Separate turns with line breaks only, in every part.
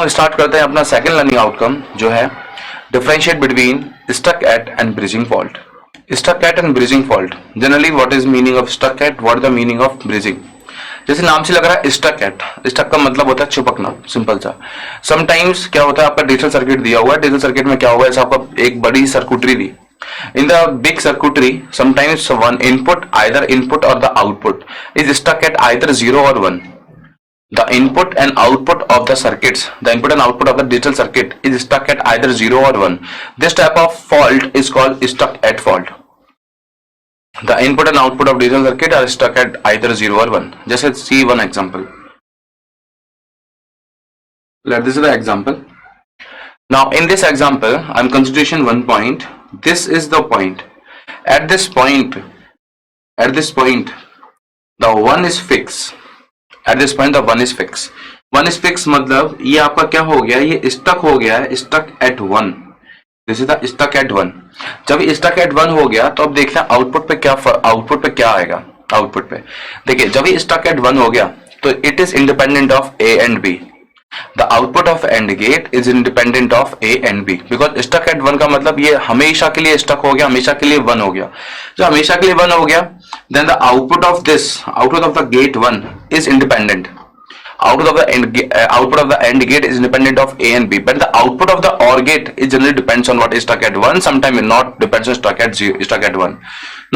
Now start करते हैं अपना सेकंड लर्निंग आउटकम जो है differentiate between stuck at and bridging fault. Stuck at and bridging fault, generally what is meaning of stuck at, what is the meaning of bridging. जैसे नाम से लग रहा है स्टक एट, स्टक का मतलब होता है चिपकना, सिंपल सा। समटाइम्स क्या होता है, आपका डिजिटल सर्किट दिया हुआ है, डिजिटल सर्किट में क्या होगा, ऐसा आपका एक बड़ी circuitry the. In the big circuitry, sometimes one input, either input or the output, is stuck at either 0 or 1. The input and output of the circuits, the input and output of the digital circuit is stuck at either 0 or 1. This type of fault is called stuck at fault. The input and output of digital circuit are stuck at either 0 or 1. Just see one example. This is the example. Now in this example, I am considering one point. This is the point. At this point, the one is fixed. At this point, the one is fixed. One is fixed मतलब ये आपका क्या हो गया, ये stuck हो गया है, stuck at 1. This is the stuck at 1. जब stuck at 1 हो गया तो अब देखते हैं आउटपुट पे क्या आएगा। आउटपुट पे देखिए, जब ये stuck at 1 हो गया तो it is independent of A and B. The output of AND gate is independent of A and B because stuck at 1 का मतलब ये हमेशा के लिए stuck हो गया, हमेशा के लिए 1 हो गया। जो हमेशा के लिए 1 हो गया, then the output of the gate 1 is independent. Output of the AND gate is independent of A and B, but the output of the OR gate is generally depends on what is stuck at 1. Sometimes it not depends on stuck at 1.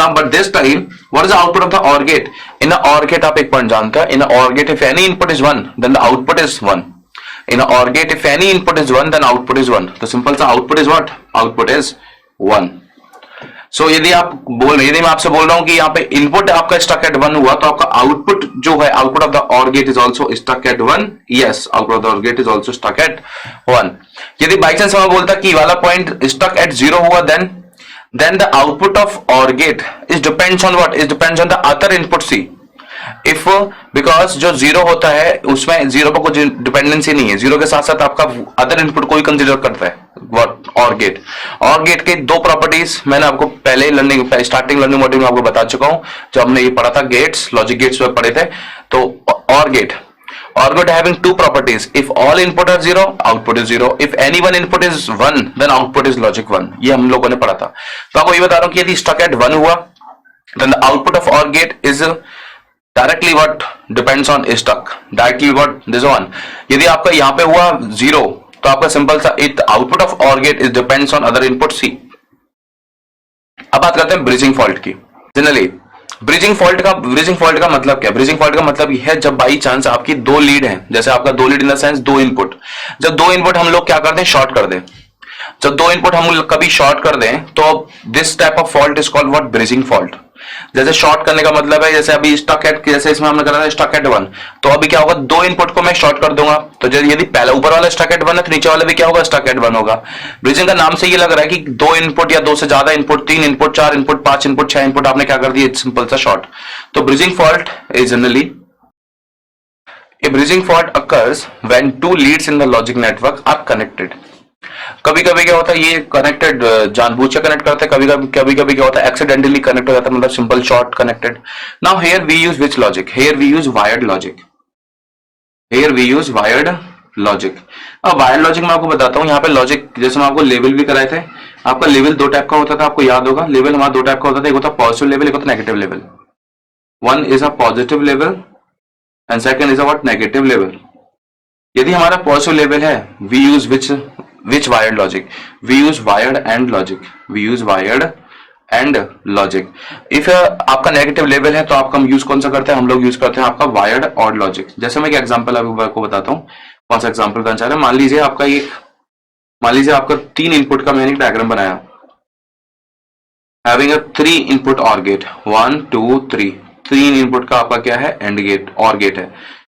Now, but this time, what is the output of the OR gate? In the OR gate, आप एक point जानते हैं, in the OR gate, if any input is 1, then the output is 1. In an OR gate, if any input is 1, then output is 1. The simple सा output is what? Output is 1. So यदि मैं आपसे बोल रहा हूँ कि यहाँ पे input आपका stuck at 1 हुआ तो आपका output जो है, output of the OR gate is also stuck at 1. Yes, output of the OR gate is also stuck at 1. यदि by chance मैं बोलता कि वाला point stuck at 0 हुआ, then the output of OR gate is depends on what? Is depends on the other input C. If because जो zero होता है उसमें जीरो पर कुछ डिपेंडेंसी नहीं है, जीरो के साथ साथ आपका अदर इनपुट को ही कंसीडर करता है OR गेट। OR गेट के दो प्रॉपर्टीज मैंने आपको पहले स्टार्टिंग लर्निंग मॉड्यूल में आपको बता चुका हूं, जब हमने ये पढ़ा था गेट्स, लॉजिक गेट्स में पढ़े थे। तो OR gate having two properties. If all input are 0, output is 0. If any one input is 1, then output is logic 1. ये हम लोगों ने पढ़ा था। तो आपको ये बता रहा हूं कि यदि stuck at 1 हुआ, then the output of OR gate is directly what depends on stuck. Directly what this one. यदि आपका यहाँ पे हुआ 0 तो आपका सिंपल सा output of OR gate is depends on other input C. अब बात करते हैं ब्रिजिंग फॉल्ट की। जनरली ब्रिजिंग फॉल्ट का मतलब क्या है? ब्रिजिंग फॉल्ट का मतलब ये है जब बाई चांस आपकी दो लीड है, जैसे आपका दो लीड इन द सेंस दो इनपुट, जब दो इनपुट हम लोग क्या करते हैं, शॉर्ट कर दें। जब दो इनपुट हम कभी शॉर्ट कर दें तो this type of fault is called what? Bridging fault. जैसे शॉर्ट करने का मतलब है, जैसे अभी स्टक एट, जैसे इसमें हमने करा था स्टक एट 1, तो अभी क्या होगा, दो इनपुट को मैं शॉर्ट कर दूंगा, तो यदि पहला ऊपर वाला स्टक एट 1 है तो नीचे वाला भी क्या होगा, स्टक एट 1 होगा। ब्रिजिंग का नाम से ये लग रहा है कि दो इनपुट या दो से ज्यादा input, 3 input, 4 input, 5 input, 6 input आपने क्या कर दिया, सिंपल सा शॉर्ट। तो bridging fault is generally a bridging fault occurs when two leads in the logic network are connected. कभी कभी क्या होता है, ये कनेक्टेड जानबूझ के कनेक्ट करते हैं, कभी कभी क्या होता है एक्सीडेंटली कनेक्ट हो जाता है, मतलब simple short connected. Now here we use which logic? Here we use wired logic. अब वायर्ड लॉजिक में आपको बताता हूँ, यहाँ पे लॉजिक जैसे मैं आपको लेवल भी कराए थे, आपका लेवल दो टाइप का होता था, आपको याद होगा। लेवल हमारा दो टाइप का होता था, एक होता पॉजिटिव लेवल, एक होता negative level. One is a positive level and second is a what? Negative level. यदि हमारा पॉजिटिव लेवल है, we use which wired logic? We use wired and logic. If आपका नेगेटिव लेवल है तो आपका use कौन सा करते हैं, हम लोग यूज करते हैं आपका वायर्ड और लॉजिक। जैसे मैं एक एग्जांपल आपको बताता हूँ, कौन सा एग्जांपल बताना चाह रहा हूं। मान लीजिए आपका 3 इनपुट का मैंने एक डायग्राम बनाया, having a 3 input OR gate, 1 2 3, 3 input का आपका क्या है, एंड गेट, OR गेट है।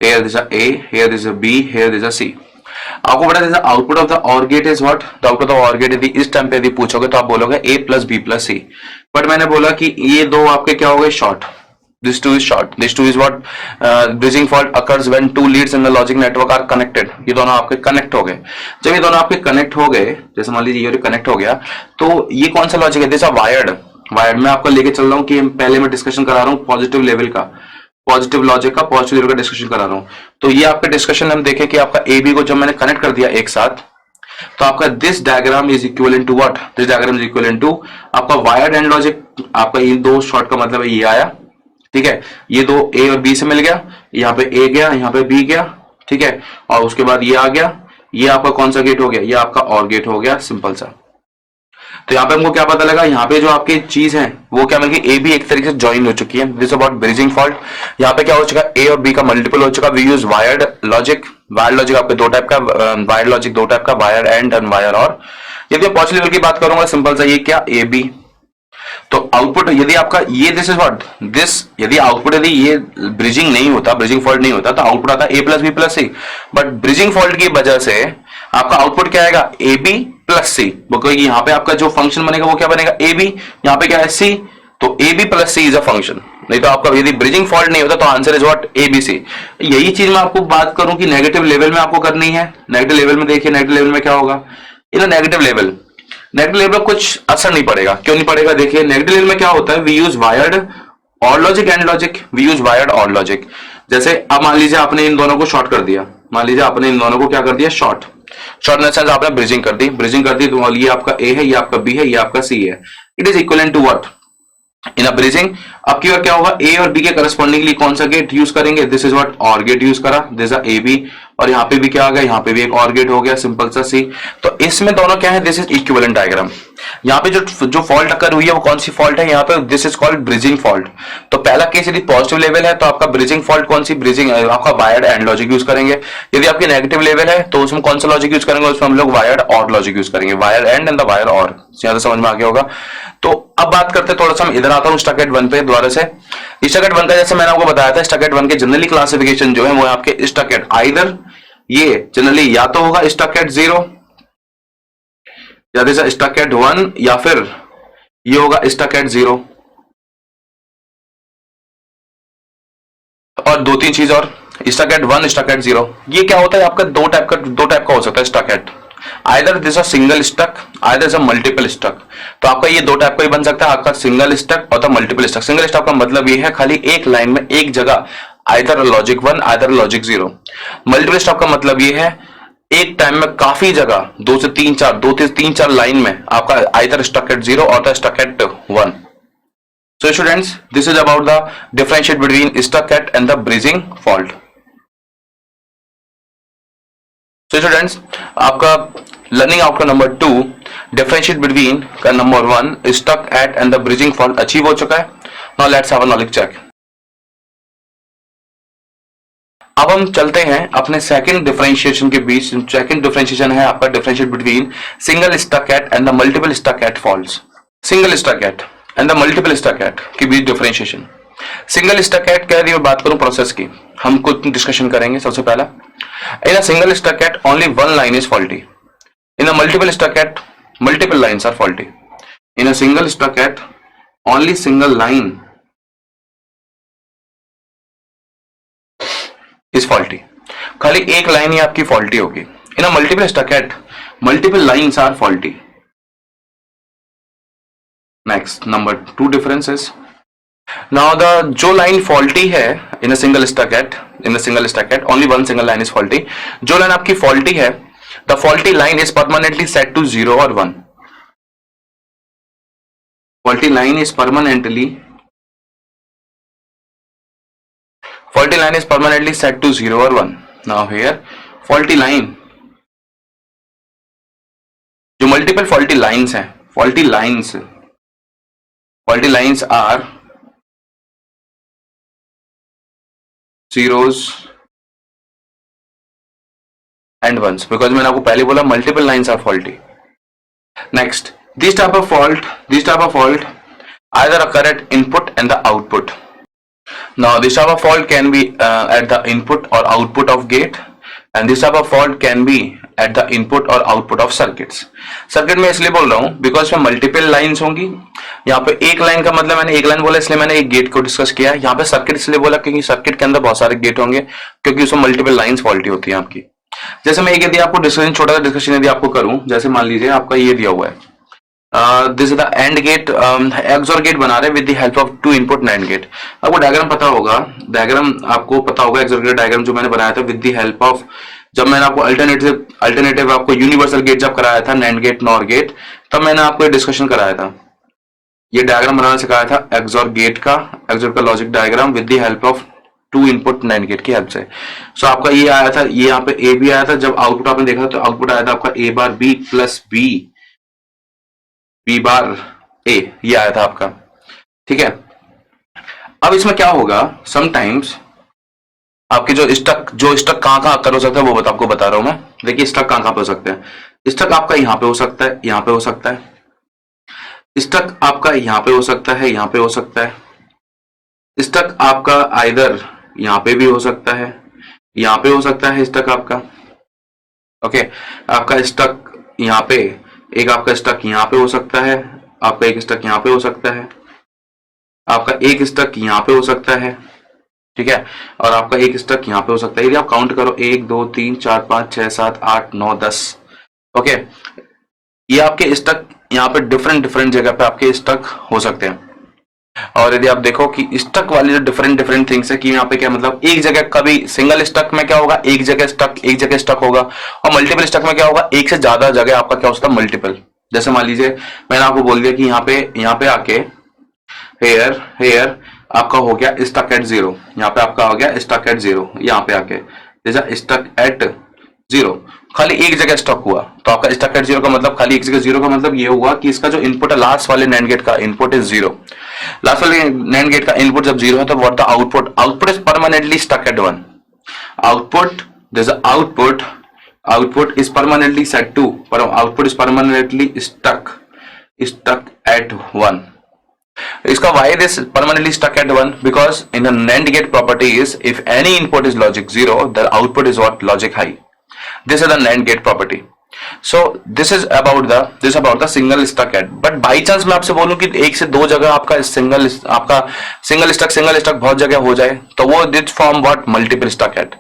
Here is a A, here is a B, here is a C. आपको पता है output of the OR gate is what? The output of OR gate यदि इस टाइम पे यदि पूछोगे तो आप बोलोगे A plus B plus C, but मैंने बोला कि ये दो आपके क्या हो गए, short. This two is short. This two is what? Bridging fault occurs when two leads in the logic network are connected. ये दोनों आपके कनेक्ट हो गए। जब ये दोनों आपके कनेक्ट हो गए, जैसे मान लीजिए ये कनेक्ट हो गया, तो ये कौन सा लॉजिक है? This wired. मैं आपको लेके चल रहा हूँ कि पहले मैं डिस्कशन करा रहा हूँ पॉजिटिव लेवल का। पॉजिटिव लॉजिक का, पॉजिटिव जीरो का डिस्कशन करा रहा हूं। तो ये आपका डिस्कशन हम देखें कि आपका ए बी को जब मैंने कनेक्ट कर दिया एक साथ, तो आपका this diagram is equivalent to what, this diagram is equivalent to आपका वायर्ड एंड लॉजिक। आपका ये दो शॉर्ट का मतलब ये आया, ठीक है, ये दो ए और बी से मिल गया, यहाँ पे ए गया, यहाँ पे बी गया, ठीक है, और उसके बाद ये आ गया, ये आपका कौन सा गेट हो गया, ये आपका और गेट हो गया, सिंपल सा। तो यहाँ पे हमको क्या पता लगा, यहाँ पे जो आपकी चीज है वो क्या मिल गई, ए बी एक तरीके से ज्वाइन हो चुकी है, दिस अबाउट ब्रिजिंग फॉल्ट। यहाँ पे क्या हो चुका, ए और बी का मल्टीपल हो चुका, we use wired logic. Wired logic आपके दो टाइप का, वायर्ड लॉजिक दो टाइप का, वायर एंड वायर और। यदि मैं पॉजिटिव लेवल की बात करूंगा, सिंपल सा ये क्या, ए बी। तो आउटपुट यदि आपका ये दिस इज व्हाट दिस, यदि आउटपुट यदि ये ब्रिजिंग नहीं होता, ब्रिजिंग फॉल्ट नहीं होता, तो आउटपुट आता A plus B plus C. But bridging fault की वजह से आपका आउटपुट क्या आएगा, ए बी प्लस सी। क्योंकि यहाँ पे आपका जो फंक्शन बनेगा वो क्या बनेगा, ए बी, यहाँ पे क्या है सी, तो A B plus C is a function. नहीं तो आपका यदि ब्रिजिंग फॉल्ट नहीं होता तो answer is what, A B C. यही चीज मैं आपको बात करूं कि नेगेटिव लेवल में आपको करनी है। नेगेटिव लेवल में देखिए, नेगेटिव लेवल में क्या होगा, इन नेगेटिव लेवल, नेगेटिव लेवल में कुछ असर नहीं पड़ेगा। क्यों नहीं पड़ेगा, देखिए नेगेटिव लेवल में क्या होता है, वी यूज वायर्ड और logic and logic, we use wired और लॉजिक। जैसे अब मान लीजिए आपने इन दोनों को शॉर्ट कर दिया, मान लीजिए आपने इन दोनों को क्या कर दिया, शॉर्ट। शॉर्ट इन सेंस आपने ब्रिजिंग कर दी, ब्रिजिंग कर दी, तो ये आपका ए है, ये आपका बी है, ये आपका सी है। It is equal to what, in a bridging अब की बार क्या होगा, ए और बी के करस्पॉन्डिंगली कौन सा गेट यूज करेंगे, दिस इज व्हाट, और गेट यूज करा, दिस इज ए बी, और यहाँ पे भी क्या आ गया, यहाँ पे भी एक और गेट हो गया, सिंपल सा सी। तो इसमें दोनों क्या है, दिस इज इक्विवेलेंट डायग्राम। यहाँ पे जो फॉल्ट अकर हुई है वो कौन सी फॉल्ट है, यहाँ पे this is called bridging fault. तो पहला केस यदि पॉजिटिव लेवल है तो आपका ब्रिजिंग फॉल्ट कौन सी, ब्रिजिंग आपका वायर्ड एंड लॉजिक यूज करेंगे। यदि आपकी नेगेटिव लेवल है तो उसमें कौन सा लॉजिक यूज करेंगे, उसमें हम लोग वायर्ड और लॉजिक यूज करेंगे, वायर एंड द वायर और। ज्यादा समझ में आ गया होगा। तो अब बात करते हैं थोड़ा सा, मैं इधर आता हूँ स्टकेट वन पे दोबारा से। स्टकेट वन का जैसे मैंने आपको बताया था, स्टकेट वन के जनरली क्लासिफिकेशन जो है वो आपके स्टकेट आइदर ये जनरली या तो होगा स्टकेट जीरो, या जैसे स्टकेट वन, या फिर ये होगा स्टकेट जीरो, और दो तीन चीज और, स्टकेट वन स्टकेट जीरो। ये क्या होता है आपका, दो टाइप का हो सकता है stuck at, either this a single stuck, either this a multiple stuck. तो आपका ये दो टाइप का ही बन सकता है, आपका सिंगल स्टक और the multiple stuck. Single stuck का मतलब ये है खाली एक लाइन में एक जगह either logic one either logic zero. Multiple stuck का मतलब ये है एक टाइम में काफी जगह, दो से तीन चार लाइन में आपका आइदर स्टक एट जीरो और the stuck at one. So students, this is about the differentiate between stuck-at and the bridging fault. So students, आपका learning outcome number 2 differentiate between का number 1 stuck at and the bridging fault achieve हो चुका है। Now let's have a knowledge check. अब हम चलते हैं अपने सेकंड डिफरेंशिएशन के बीच। सेकंड डिफरेंशिएशन है आपका differentiate between single stuck at and the multiple stuck at faults. Single stuck at and the multiple stuck at के बीच डिफरेंशिएशन। सिंगल स्टक एट कह रही है, बात करूं प्रोसेस की, हम कुछ डिस्कशन करेंगे। सबसे पहला, in a single stuck at only one line is faulty, in a multiple stuck at multiple lines are faulty. In a single stuck at only single line is faulty, खाली एक line ही आपकी faulty होगी। In a multiple stuck at multiple lines are faulty. Next number 2 differences. Now the जो line faulty है in a single stuck at only one single line is faulty. जो line आपकी faulty है, the faulty line is permanently set to 0 और 1। Faulty line is permanently set to 0 or 1. Now here faulty line, जो multiple faulty lines हैं, faulty lines are zeros and ones, because मैंने आपको पहले बोला multiple lines are faulty. Next, this type of fault either occur at input and the output. Now this type of fault can be at the input or output of gate, and this type of fault can be at the input or output of circuits. Circuit में इसलिए बोल रहा हूँ because में multiple lines होंगी। यहाँ पे एक लाइन का मतलब मैंने एक लाइन बोला इसलिए मैंने एक गेट को डिस्कस किया। यहाँ पे सर्किट इसलिए बोला क्योंकि सर्किट के अंदर बहुत सारे गेट होंगे, क्योंकि उसमें मल्टीपल लाइन्स फॉल्टी होती है आपकी। जैसे मैं एक यदि आपको डिस्कशन, छोटा सा डिस्कशन यदि आपको करूं, जैसे मान लीजिए आपका ये दिया हुआ है, this is the and gate, XOR gate बना रहे with the help of two input NAND gate. आपको डायग्राम पता होगा, डायग्राम आपको पता होगा एक्सोर गेट डायग्राम जो मैंने बनाया था विद द हेल्प ऑफ, जब मैंने आपको अल्टरनेटिव आपको यूनिवर्सल गेट जब कराया था, नैंड गेट नॉर गेट, तब मैंने आपको डिस्कशन कराया था, ये डायग्राम बनाना सिखाया था एक्सोर गेट का, एक्सोर का logic diagram with the help of two input NAND gate की हेल्प से। सो आपका ये आया था, ये यहाँ पे ए बी आया था, जब आउटपुट आपने देखा तो आउटपुट आया था आपका A bar B plus B B bar A, ये आया था आपका, ठीक है। अब इसमें क्या होगा, समटाइम्स आपके जो स्टक कहां कर हो सकता है वो आपको बता रहा हूं मैं। देखिए स्टक कहां पे हो सकते हैं, स्टक आपका यहां पे हो सकता है, यहां पे हो सकता है, स्टक आपका यहां पे हो सकता है, यहां पे हो सकता है, स्टक आपका आइदर यहां पे भी हो सकता है, यहां पे हो सकता है स्टक आपका, ओके। आपका स्टक यहां पे, एक आपका स्टक यहां पे हो सकता है, आपका एक स्टक यहां पे हो सकता है, आपका एक स्टक यहां पे हो सकता है, ठीक है, और आपका एक स्टक यहां पे हो सकता है। यदि आप काउंट करो 1 2 3 4 5 6 7 8 9 10, ओके, ये आपके स्टक यहाँ पे डिफरेंट डिफरेंट जगह पे आपके स्टक हो सकते हैं। और यदि आप देखो कि स्टक वाली जो डिफरेंट डिफरेंट थिंग्स है कि यहाँ पे क्या मतलब, एक जगह कभी सिंगल स्टक में क्या होगा, एक जगह स्टक होगा, और मल्टीपल स्टक में क्या होगा, एक से ज्यादा जगह आपका क्या हो सकता है, मल्टीपल। जैसे मान लीजिए मैंने आपको बोल दिया कि यहाँ पे आके हेयर हेयर आपका हो गया स्टक एट 0, यहाँ पे आपका हो गया स्टक एट 0, यहाँ पे आके जैसा स्टक एट 0, खाली एक जगह स्टक हुआ, तो आपका स्टक एट 0 का मतलब, खाली एक जगह 0 का मतलब ये हुआ कि इसका जो इनपुट है लास्ट वाले नैंड गेट का इनपुट इज 0, लास्ट वाले नैंड गेट का इनपुट जब 0 है तो what the output is permanently stuck at 1, output this output is permanently set to, पर output is permanently stuck at 1। इसका why this permanently stuck at 1, because in the NAND gate property is if any input is logic 0, the output is what, logic high. This is the NAND gate property. So this is about the single stuck at, but by chance मैं आपसे बोलूं कि एक से दो जगह आपका single stuck बहुत जगह हो जाए, तो वो this form what, multiple stuck at.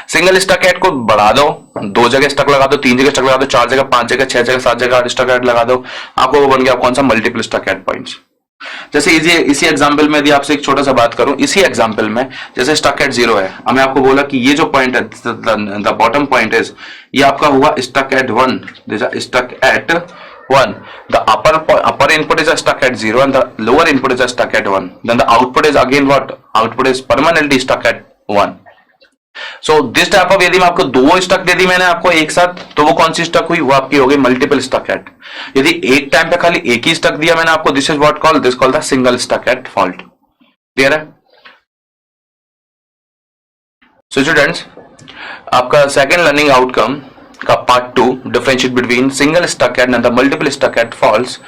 Single stuck at को बढ़ा दो, दो जगह स्टक लगा दो, तीन जगह स्टक लगा दो, चार जगह, पांच जगह, छह जगह, सात जगह स्टक एट लगा दो, आपको वो बन गया कौन सा, मल्टीपल स्टक एट पॉइंट्स। जैसे इसी एग्जाम्पल में यदि आपसे एक छोटा सा बात करूं, इसी एग्जाम्पल में जैसे स्टक एट 0 है, हमें आपको बोला कि ये जो पॉइंट है, द बॉटम पॉइंट इज, ये आपका हुआ stuck at 1, stuck at 1, the upper input is stuck at 0 and the lower input is stuck at 1, then the output is again what, output is permanently stuck at 1. So this type of, यदि मैं आपको दो stuck दे दी मैंने आपको एक साथ, तो वो कौन सी स्टक हुई, वो आपकी हो गई मल्टीपल स्टक एट। यदि एक टाइम पे खाली एक ही स्टक दिया मैंने आपको, this is what called, this called the single stuck at fault. Clear है? सो स्टूडेंट्स, आपका सेकंड लर्निंग आउटकम का part 2, differentiate between single stuck at and the multiple stuck at faults,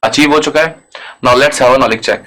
achieve हो चुका है। Now let's have a knowledge check.